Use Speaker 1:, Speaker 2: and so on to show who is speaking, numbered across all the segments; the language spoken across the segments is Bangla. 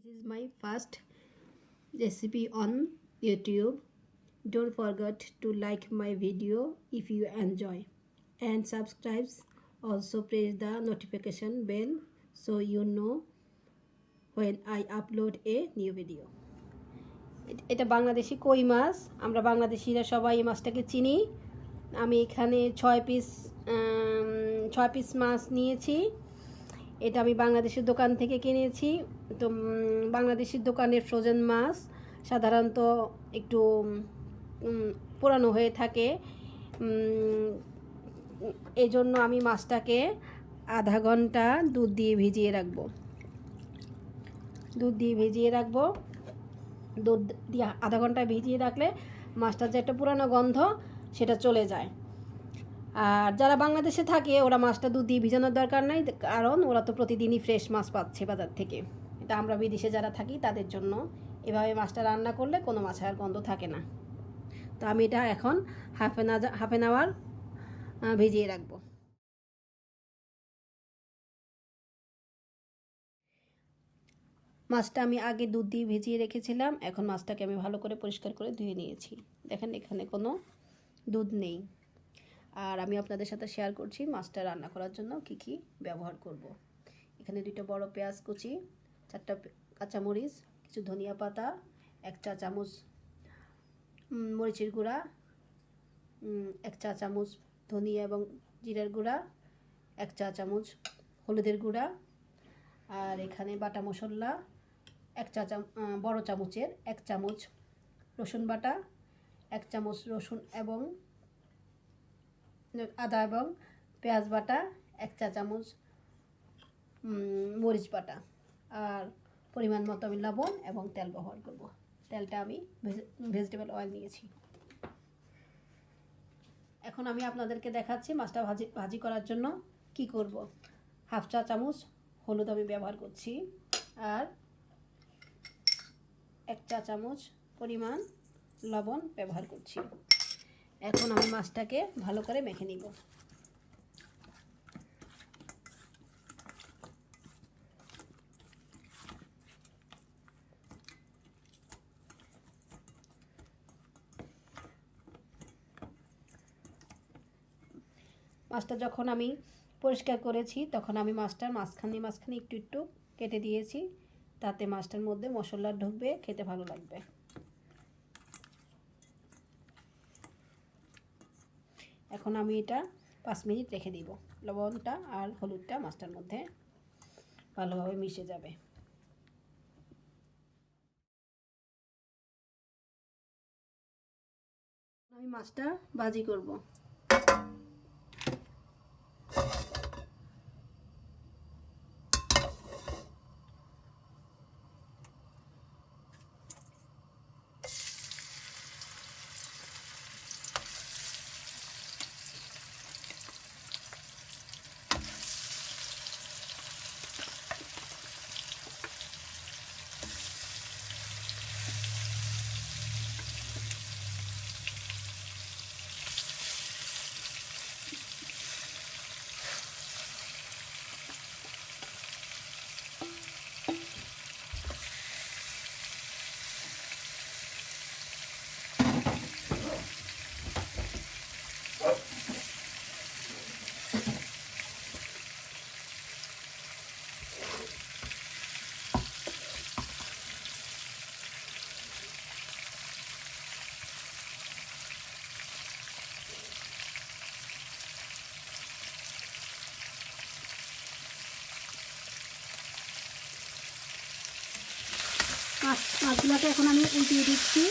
Speaker 1: This is my first recipe on YouTube. Don't forget to like my video if you enjoy and subscribe. Also press the notification bell so you know when I upload a new video. এটা বাংলাদেশি কই মাছ। আমরা বাংলাদেশিরা সবাই এই মাছটাকে চিনি। আমি এখানে 6 পিস মাছ নিয়েছি। এটা আমি বাংলাদেশের দোকান থেকে কিনেছি। তো বাংলাদেশের দোকানের ফ্রোজেন মাছ সাধারণত একটু পুরানো হয়ে থাকে। এই জন্য আমি মাছটাকে আধা ঘন্টা দুধ দিয়ে ভিজিয়ে রাখবো। দুধ দিয়ে আধা ঘন্টা ভিজিয়ে রাখলে মাছটার যে একটা পুরানো গন্ধ সেটা চলে যায়। আর যারা বাংলাদেশে থাকে ওরা মাছটা দুধ দিয়ে ভিজানোর দরকার নাই, কারণ ওরা তো প্রতিদিনই ফ্রেশ মাছ পাচ্ছে বাজার থেকে। এটা আমরা বিদেশে যারা থাকি তাদের জন্য এভাবে মাছটা রান্না করলে কোনো মাছের গন্ধ থাকে না। তো আমি এটা এখন হাফ অ্যান আওয়ার ভিজিয়ে রাখবো। মাছটা আমি আগে দুধ দিয়ে ভিজিয়ে রেখেছিলাম। এখন মাছটাকে আমি ভালো করে পরিষ্কার করে ধুয়ে নিয়েছি। দেখেন এখানে কোনো দুধ নেই। আর আমি আপনাদের সাথে শেয়ার করছি মাছটা রান্না করার জন্য কি কি ব্যবহার করব। এখানে 2টা বড় পেঁয়াজ কুচি, 4টা কাঁচামরিচ, কিছু ধনিয়া পাতা, 1 চা চামচ মরিচের গুঁড়া, 1 চা চামচ ধনিয়া এবং জিরার গুঁড়া, 1 চা চামচ হলুদের গুঁড়া, আর এখানে বাটা মশলা 1 চা বড় চামচের 1 চামচ রসুন বাটা, 1 চামচ রসুন এবং আদা এবং পেঁয়াজ বাটা, 1 চা চামচ মরিচ বাটা, আর পরিমাণ মতো আমি লবণ এবং তেল ব্যবহার করব। তেলটা আমি ভেজিটেবল অয়েল নিয়েছি। এখন আমি আপনাদেরকে দেখাচ্ছি মাছটা ভাজি করার জন্য কি করব। হাফ চা চামচ হলুদ আমি ব্যবহার করছি, আর 1 চা চামচ পরিমাণ লবণ ব্যবহার করছি। এখন আমি মাছটাকে ভালো করে মেখে নিব। মাছটা যখন আমি পরিষ্কার করেছি তখন আমি মাছটার মাঝখানে একটু কেটে দিয়েছি, তাতে মাছটার মধ্যে মশলা ঢুকবে, খেতে ভালো লাগবে। এখন আমি এটা 5 মিনিট রেখে দিব। লবণটা আর হলুদটা মাছটার মধ্যে ভালোভাবে মিশে যাবে। আমি মাছটা ভাজি করব। মাছগুলোকে এখন আমি উল্টিয়ে দিচ্ছি।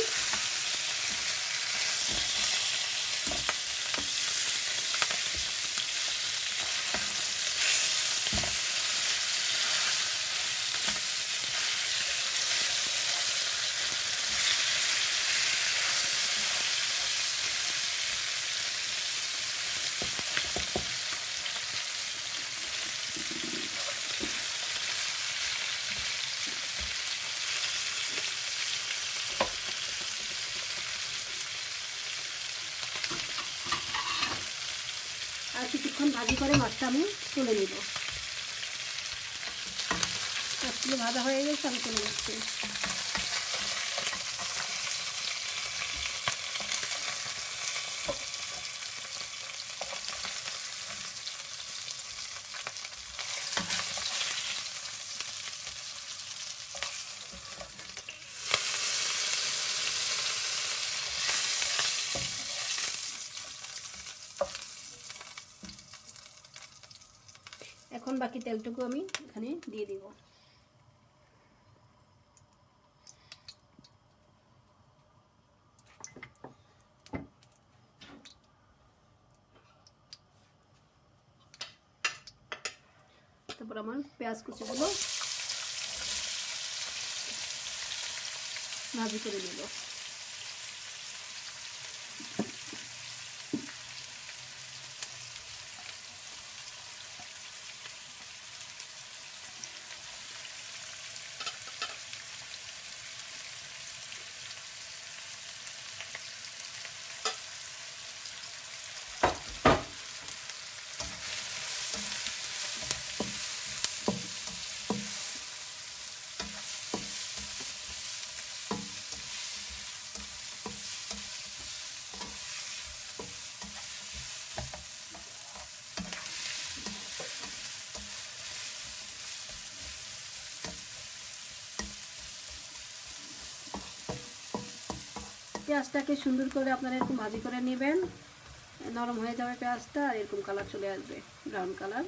Speaker 1: আর কিছুক্ষণ ভাজি করে মাছটা আমি তুলে নেব। মাছগুলো ভাজা হয়ে গেছে, আমি তুলে নিচ্ছি। এখন বাকি তেলটুকু আমি এখানে দিয়ে দিব। তারপর আমার পেঁয়াজ কুচিগুলো ভাজি করে নিব। পেঁয়াজটাকে সুন্দর করে আপনারা এরকম ভাজি করে নেবেন, নরম হয়ে যাবে পেঁয়াজটা, আর এরকম কালার চলে আসবে, ব্রাউন কালার।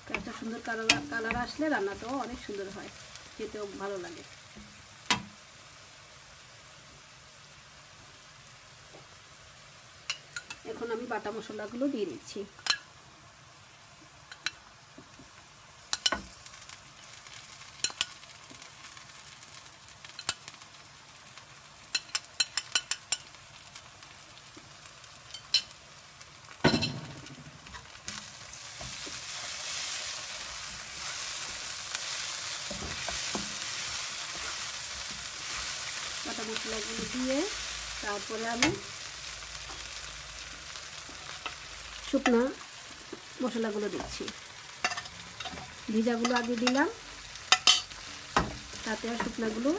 Speaker 1: পেঁয়াজটা সুন্দর কালার আসলে রান্নাটাও অনেক সুন্দর হয়, খেতেও ভালো লাগে। এখন আমি বাটা মশলাগুলো দিয়ে দিচ্ছি। বাটা মশলাগুলো দিয়ে তারপরে আমি শুকনো মশলাগুলো দিচ্ছি। ভিজাগুলো আগে দিলাম, তাতে আর শুকনাগুলো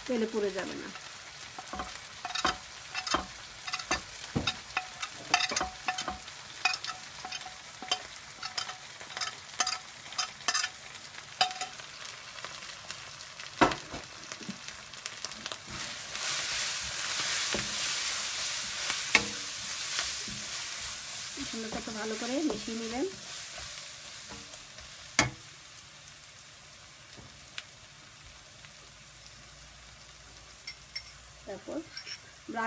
Speaker 1: তেলে পড়ে যাবে না। মশলাটাকে ভালো করে মিশিয়ে নেবেন। তারপর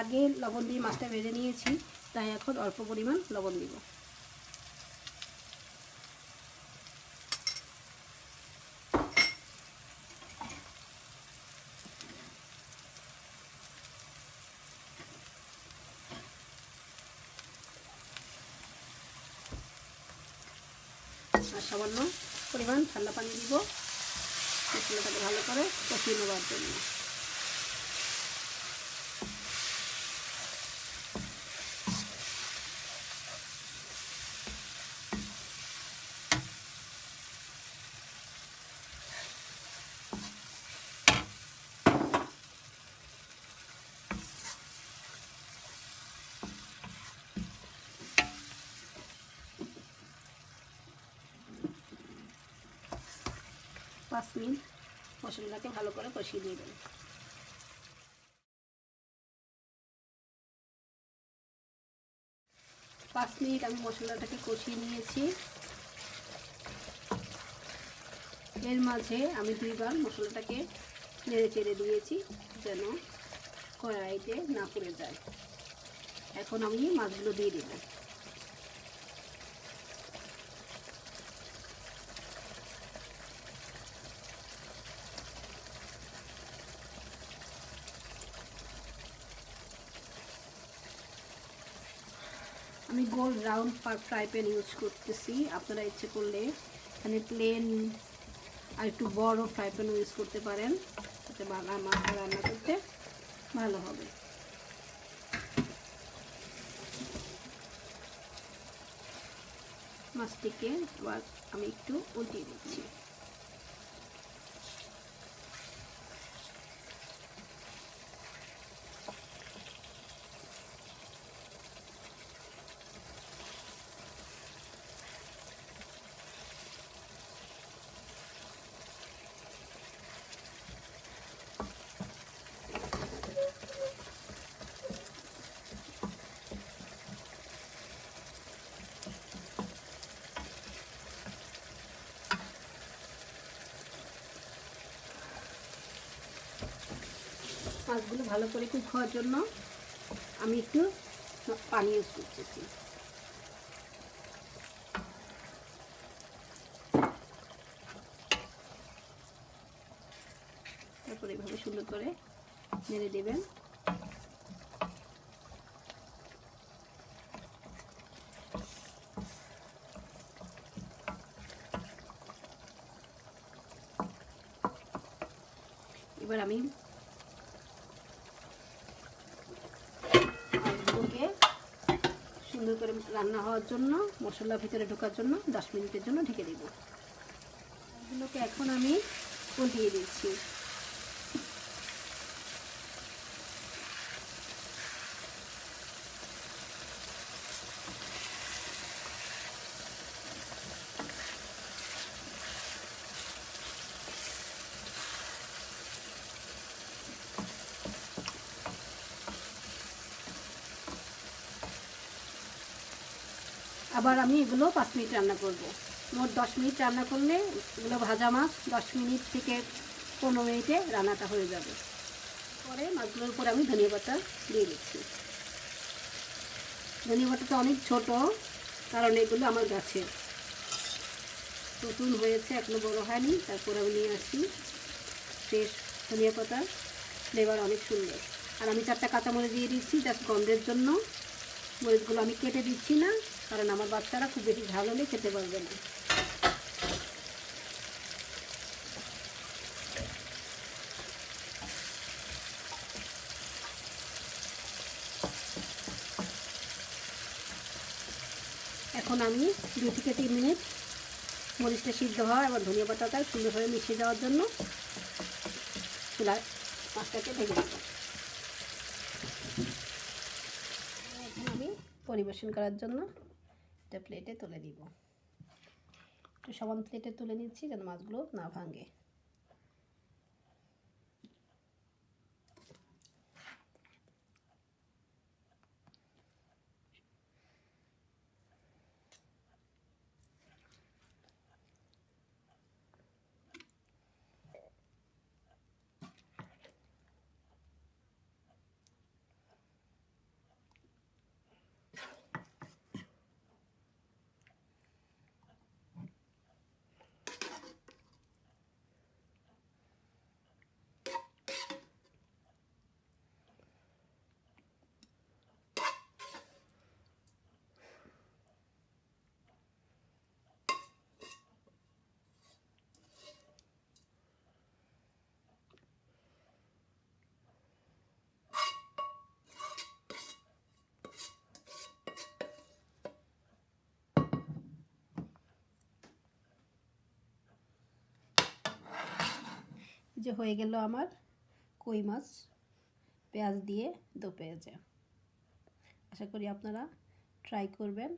Speaker 1: আগে লবণ দিয়ে মাছটা ভেজে নিয়েছি, তাই এখন অল্প পরিমাণ লবণ দিব। আর সামান্য পরিমাণ ঠান্ডা পানি দিব মশলাটাকে ভালো করে কষিয়ে নেওয়ার জন্য। 5 মিনিট মশলাটাকে ভালো করে কষিয়ে নেবেন। 5 মিনিট আমি মশলাটাকে কষিয়ে নিয়েছি। এর মাঝে আমি 2 বার মশলাটাকে নেড়ে চেড়ে দিয়েছি যেন কড়াইতে না পুড়ে যায়। এখন আমি মাছগুলো দিয়ে দেব। আমি গোল রাউন্ড ফ্রাই প্যান ইউজ করতেছি, আপনারা ইচ্ছে করলে এখানে প্লেন আর একটু বড় ফ্রাই প্যান ইউজ করতে পারেন, তাতে মাছটা রান্না করতে ভালো হবে। মাছটিকে আবার আমি একটু উল্টিয়ে দিচ্ছি। মাছগুলো ভালো করে কুক হওয়ার জন্য আমি একটু পানি ইউজ করতেছি। তারপরে এভাবে সুন্দর করে নেড়ে দেবেন। এবার আমি মাছগুলোকে সুন্দর করে রান্না হওয়ার জন্য, মশলা ভিতরে ঢোকার জন্য 10 মিনিটের জন্য ঢেকে দেব। মাছগুলোকে এখন আমি উল্টিয়ে দিচ্ছি। আবার আমি এগুলো 5 মিনিট রান্না করব। মোট 10 মিনিট রান্না করলে এগুলো ভাজা মাছ 10 মিনিট থেকে 15 মিনিটে রান্নাটা হয়ে যাবে। পরে মাছগুলোর উপর আমি ধনিয়া পাতা দিয়ে দিচ্ছি। ধনিয়া পাতাটা অনেক ছোট, কারণ এগুলো আমার গাছের, নতুন হয়েছে, এখনো বড় হয়নি। তারপর আমি নিয়ে আসি ফ্রেশ ধনিয়া পাতা, ফ্লেভার অনেক সুন্দর। আর আমি 4টা কাঁচামরিচ দিয়ে দিচ্ছি জাস্ট গন্ধের জন্য। মরিচগুলো আমি কেটে দিচ্ছি না, কারণ আমার বাচ্চারা খুব বেশি ঝাল হলে খেতে পারবে না। এখন আমি 2 থেকে 3 মিনিট মরিচটা সিদ্ধ হওয়া এবং ধনিয়া পাতাটা সুন্দরভাবে মিশে যাওয়ার জন্য চুলায় মাছটাকে ঢেকে দেব। এখন আমি পরিবেশন করার জন্য একটা প্লেটে তুলে দিব। একটু সমান প্লেটে তুলে নিচ্ছি যেন মাছগুলো না ভাঙে। যে হয়ে গেল আমার কই মাছ পেঁয়াজ দিয়ে দো পেঁয়াজে। আশা করি আপনারা ট্রাই করবেন।